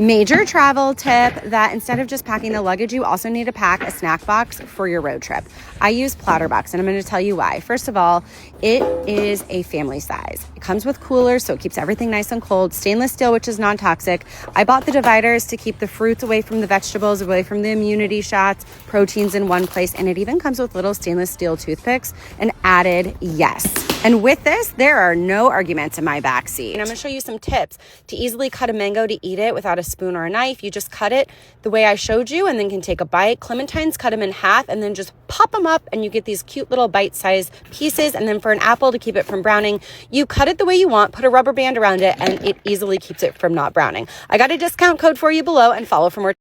Major travel tip that instead of just packing the luggage, you also need to pack a snack box for your road trip. I use Platter Box, and I'm going to tell you why. First of all, it is a family size. It comes with coolers, so it keeps everything nice and cold. Stainless steel, which is non-toxic. I bought the dividers to keep the fruits away from the vegetables, away from the immunity shots, proteins in one place, and it even comes with little stainless steel toothpicks, an added yes. And with this, there are no arguments in my backseat. And I'm gonna show you some tips to easily cut a mango to eat it without a spoon or a knife. You just cut it the way I showed you and then can take a bite. Clementines, cut them in half and then just pop them up and you get these cute little bite-sized pieces. And then for an apple, to keep it from browning, you cut it the way you want, put a rubber band around it, and it easily keeps it from not browning. I got a discount code for you below, and follow for more.